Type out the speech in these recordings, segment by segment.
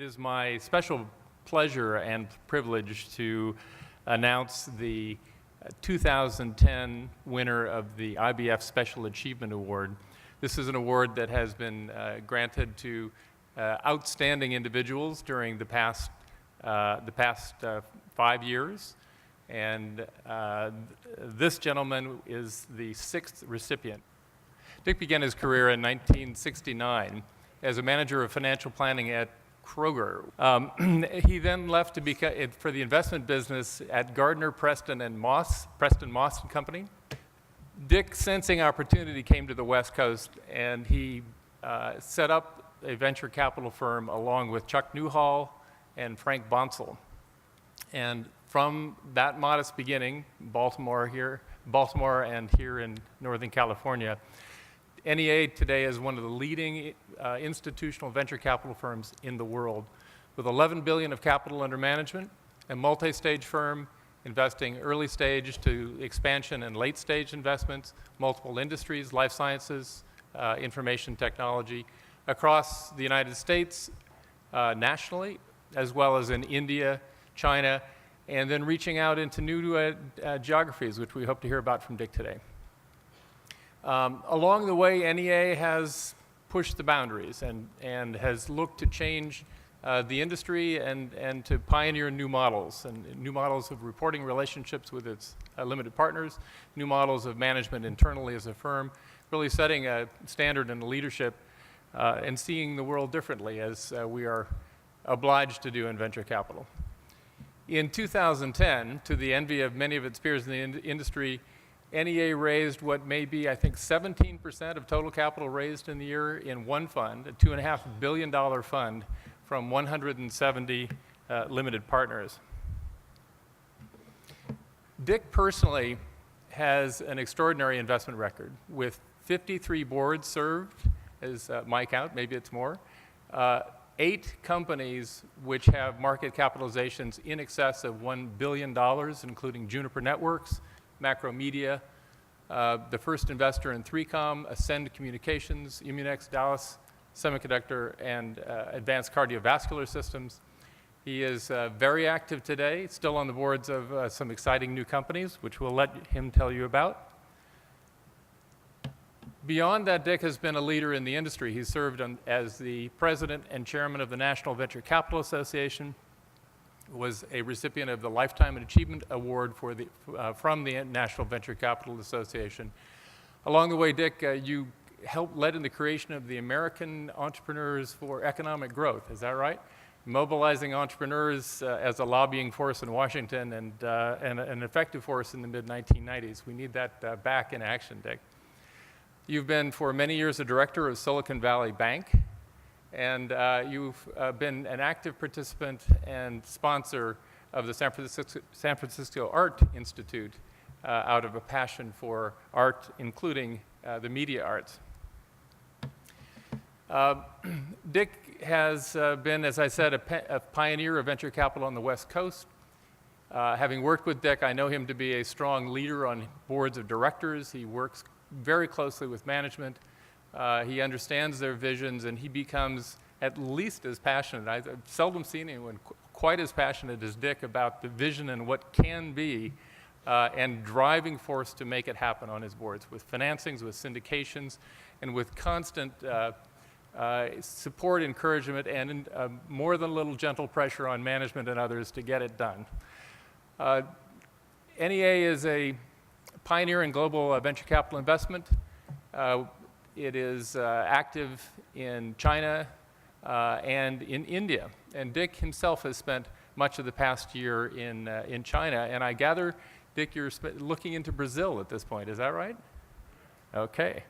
It is my special pleasure and privilege to announce the 2010 winner of the IBF Special Achievement Award. This is an award that has been granted to outstanding individuals during the past 5 years. And this gentleman is the 6th recipient. Dick began his career in 1969 as a manager of financial planning at Kroger. He then left to become for the investment business at Gardner, Preston Moss and Company. Dick, sensing opportunity, came to the West Coast, and he set up a venture capital firm along with Chuck Newhall and Frank Bonsall. And from that modest beginning, Baltimore and here in Northern California, NEA today is one of the leading institutional venture capital firms in the world, with $11 billion of capital under management, a multi-stage firm investing early stage to expansion and late stage investments, multiple industries, life sciences, information technology, across the United States nationally, as well as in India, China, and then reaching out into new geographies, which we hope to hear about from Dick today. Along the way, NEA has pushed the boundaries and has looked to change the industry and to pioneer new models of reporting relationships with its limited partners, new models of management internally as a firm, really setting a standard and a leadership and seeing the world differently as we are obliged to do in venture capital. In 2010, to the envy of many of its peers in the industry, NEA raised what may be, I think, 17% of total capital raised in the year in one fund, a $2.5 billion fund from 170 limited partners. Dick personally has an extraordinary investment record with 53 boards served, as my count, maybe it's more, 8 companies which have market capitalizations in excess of $1 billion, including Juniper Networks, Macromedia, the first investor in 3Com, Ascend Communications, Immunex, Dallas Semiconductor, and Advanced Cardiovascular Systems. He is very active today, still on the boards of some exciting new companies, which we'll let him tell you about. Beyond that, Dick has been a leader in the industry. He served as the president and chairman of the National Venture Capital Association, was a recipient of the Lifetime Achievement Award from the National Venture Capital Association. Along the way, Dick, you led in the creation of the American Entrepreneurs for Economic Growth, is that right? Mobilizing entrepreneurs as a lobbying force in Washington and an effective force in the mid-1990s. We need that back in action, Dick. You've been for many years a director of Silicon Valley Bank, and you've been an active participant and sponsor of the San Francisco Art Institute out of a passion for art, including the media arts. Dick has been, as I said, a pioneer of venture capital on the West Coast. Having worked with Dick, I know him to be a strong leader on boards of directors. He works very closely with management. He understands their visions, and he becomes at least as passionate. I've seldom seen anyone quite as passionate as Dick about the vision and what can be, and driving force to make it happen on his boards, with financings, with syndications, and with constant support, encouragement, and more than a little gentle pressure on management and others to get it done. NEA is a pioneer in global venture capital investment. It is active in China and in India. And Dick himself has spent much of the past year in China. And I gather, Dick, you're looking into Brazil at this point. Is that right? Okay.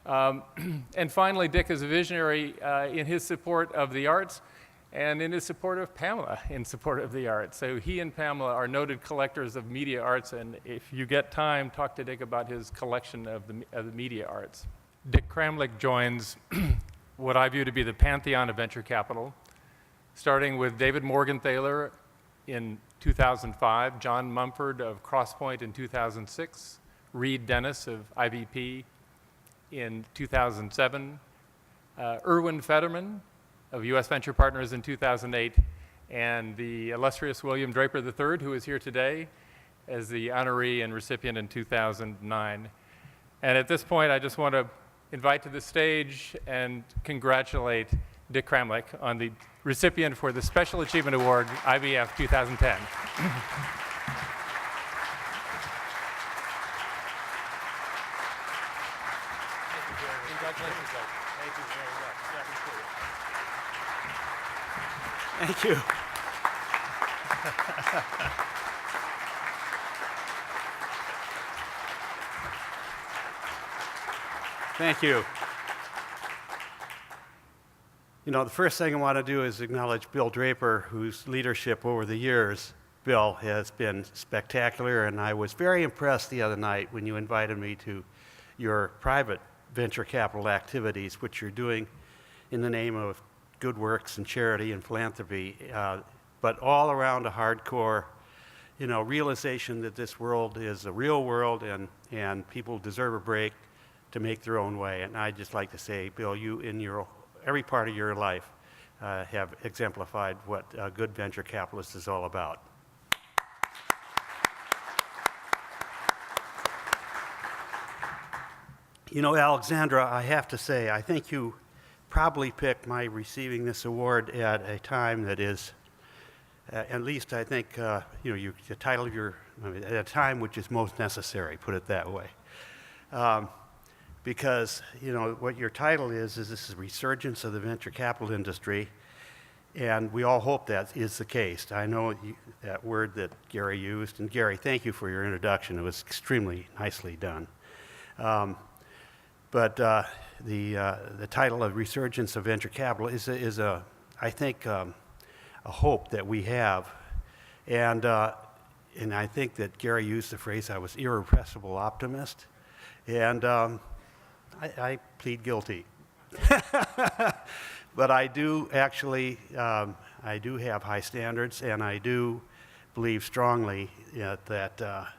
And finally, Dick is a visionary in his support of the arts and in his support of Pamela in support of the arts. So he and Pamela are noted collectors of media arts. And if you get time, talk to Dick about his collection of the media arts. Dick Kramlich joins what I view to be the pantheon of venture capital, starting with David Morgenthaler in 2005, John Mumford of Crosspoint in 2006, Reed Dennis of IVP in 2007, Erwin Federman of U.S. Venture Partners in 2008, and the illustrious William Draper III, who is here today, as the honoree and recipient in 2009. And at this point, I just want to invite to the stage and congratulate Dick Kramlich on the recipient for the Special Achievement Award, IBF 2010. Congratulations, Doug. Thank you very much. Thank you. Thank you. You know, the first thing I want to do is acknowledge Bill Draper, whose leadership over the years, Bill, has been spectacular, and I was very impressed the other night when you invited me to your private venture capital activities, which you're doing in the name of good works and charity and philanthropy, but all around a hardcore, you know, realization that this world is a real world and people deserve a break to make their own way. And I'd just like to say, Bill, you in every part of your life have exemplified what a good venture capitalist is all about. You know, Alexandra, I have to say, I think you probably picked my receiving this award at a time that is, at least I think, you know, the title of at a time which is most necessary, put it that way. Because, you know, what your title is this is resurgence of the venture capital industry, and we all hope that is the case. I know that word that Gary used, and Gary, thank you for your introduction. It was extremely nicely done. But the title of resurgence of venture capital is I think, a hope that we have, and I think that Gary used the phrase, I was irrepressible optimist, and I plead guilty. But I do actually, I do have high standards, and I do believe strongly that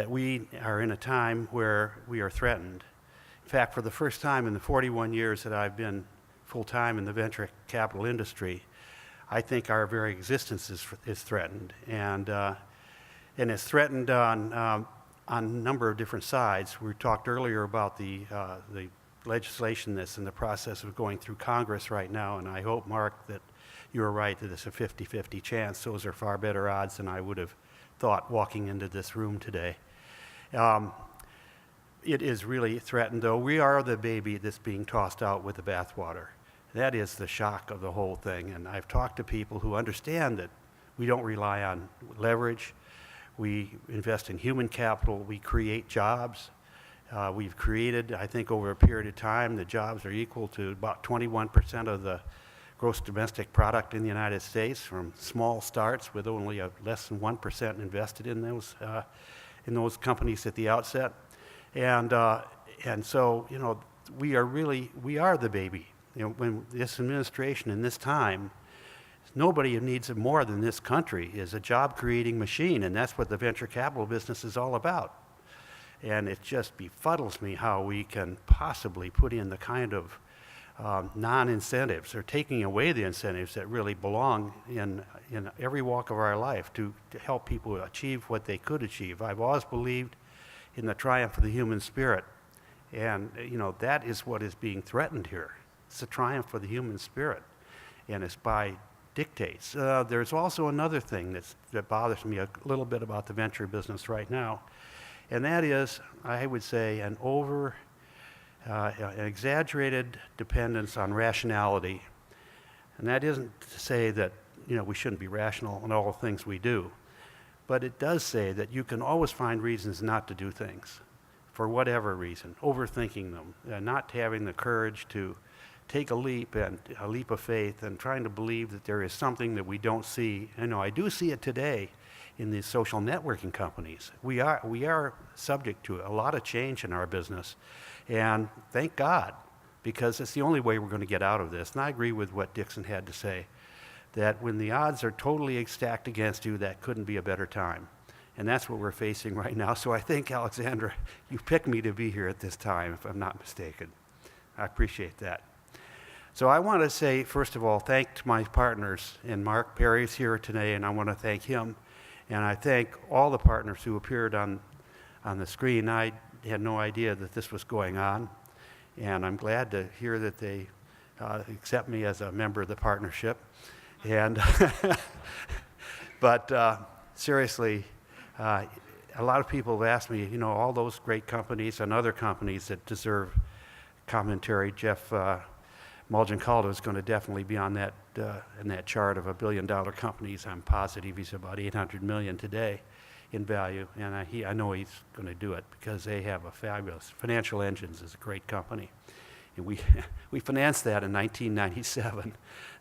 we are in a time where we are threatened. In fact, for the first time in the 41 years that I've been full-time in the venture capital industry, I think our very existence is threatened, and it's threatened on a number of different sides. We talked earlier about the legislation that's in the process of going through Congress right now, and I hope, Mark, that you were right that it's a 50-50 chance. Those are far better odds than I would have thought walking into this room today. It is really threatened, though. We are the baby that's being tossed out with the bathwater. That is the shock of the whole thing, and I've talked to people who understand that we don't rely on leverage. We invest in human capital. We create jobs. We've created, I think, over a period of time, the jobs are equal to about 21% of the gross domestic product in the United States, from small starts with only less than 1% invested in those companies at the outset. And so, you know, we are the baby. You know, when this administration in this time, nobody needs it more than this country is a job-creating machine, and that's what the venture capital business is all about. And it just befuddles me how we can possibly put in the kind of non-incentives or taking away the incentives that really belong in every walk of our life to help people achieve what they could achieve. I've always believed in the triumph of the human spirit, and you know, that is what is being threatened here. It's the triumph of the human spirit, and it's by dictates. There's also another thing that bothers me a little bit about the venture business right now, and that is, I would say, an exaggerated dependence on rationality. And that isn't to say that, you know, we shouldn't be rational in all the things we do, but it does say that you can always find reasons not to do things, for whatever reason, overthinking them, not having the courage to take a leap of faith and trying to believe that there is something that we don't see. You know, I do see it today in these social networking companies. We are subject to a lot of change in our business, and thank God, because it's the only way we're going to get out of this. And I agree with what Dixon had to say, that when the odds are totally stacked against you, that couldn't be a better time. And that's what we're facing right now. So I think, Alexandra, you picked me to be here at this time, if I'm not mistaken. I appreciate that. So I want to say, first of all, thank to my partners, and Mark Perry is here today, and I want to thank him. And I thank all the partners who appeared on the screen. I had no idea that this was going on, and I'm glad to hear that they accept me as a member of the partnership. And but seriously, a lot of people have asked me, all those great companies and other companies that deserve commentary. Jeff Mulgen-Caldo is going to definitely be on that in that chart of $1 billion companies. I'm positive he's about 800 million today in value, and I know he's going to do it because they have a fabulous Financial Engines is a great company, and we financed that in 1997,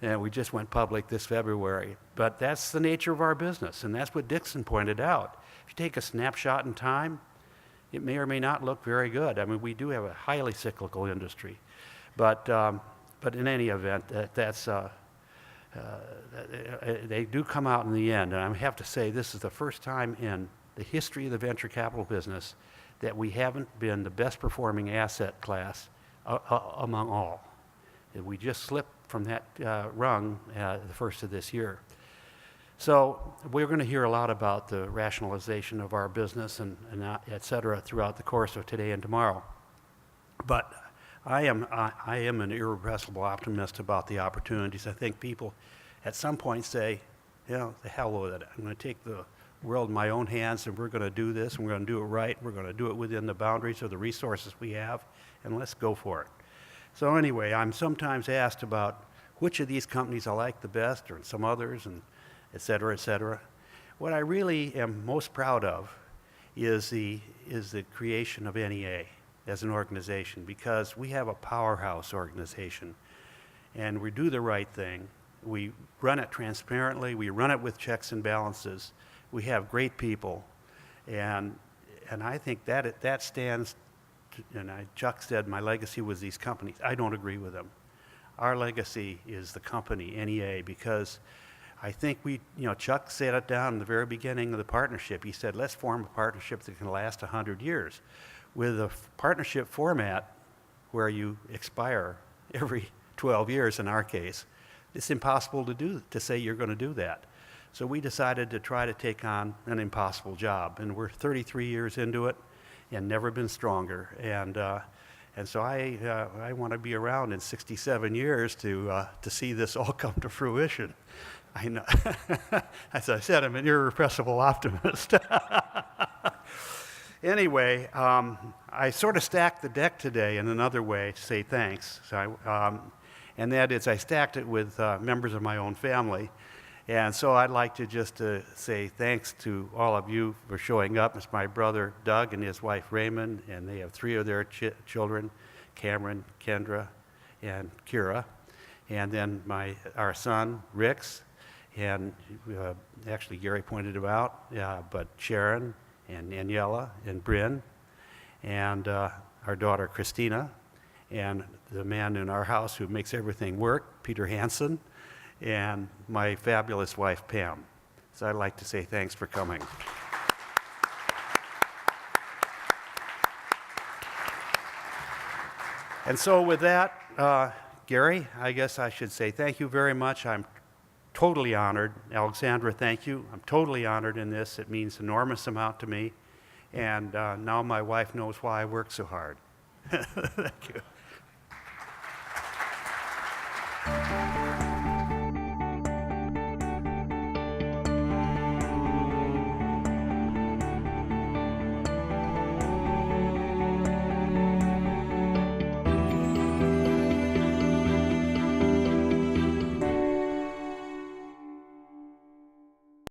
and we just went public this February. But that's the nature of our business, and that's what Dixon pointed out. If you take a snapshot in time, it may or may not look very good. I mean, we do have a highly cyclical industry, but in any event, they do come out in the end. And I have to say, this is the first time in the history of the venture capital business that we haven't been the best performing asset class among all. And we just slipped from that rung the first of this year. So we're going to hear a lot about the rationalization of our business and et cetera throughout the course of today and tomorrow. But I am an irrepressible optimist about the opportunities. I think people at some point say, the hell with it. I'm going to take the world in my own hands, and we're going to do this, and we're going to do it right. We're going to do it within the boundaries of the resources we have, and let's go for it. So anyway, I'm sometimes asked about which of these companies I like the best, or some others, and et cetera, et cetera. What I really am most proud of is the creation of NEA as an organization, because we have a powerhouse organization, and we do the right thing. We run it transparently. We run it with checks and balances. We have great people, and I think that stands. Chuck said my legacy was these companies. I don't agree with him. Our legacy is the company NEA, because I think Chuck set it down in the very beginning of the partnership. He said, let's form a partnership that can last 100 years. With a partnership format where you expire every 12 years in our case, it's impossible to say you're going to do that. So we decided to try to take on an impossible job, and we're 33 years into it and never been stronger. And so I want to be around in 67 years to see this all come to fruition. I know. As I said, I'm an irrepressible optimist. Anyway, I sort of stacked the deck today in another way to say thanks. And that is, I stacked it with members of my own family. And so I'd like to just say thanks to all of you for showing up. It's my brother Doug and his wife Raymond, and they have 3 of their children, Cameron, Kendra, and Kira. And then our son, Rix, and actually Gary pointed him out, but Sharon, and Daniela, and Bryn, and our daughter Christina, and the man in our house who makes everything work, Peter Hansen, and my fabulous wife Pam. So I'd like to say thanks for coming. And so with that, Gary, I guess I should say thank you very much. I'm totally honored. Alexandra, thank you. I'm totally honored in this. It means enormous amount to me. And now my wife knows why I work so hard. Thank you.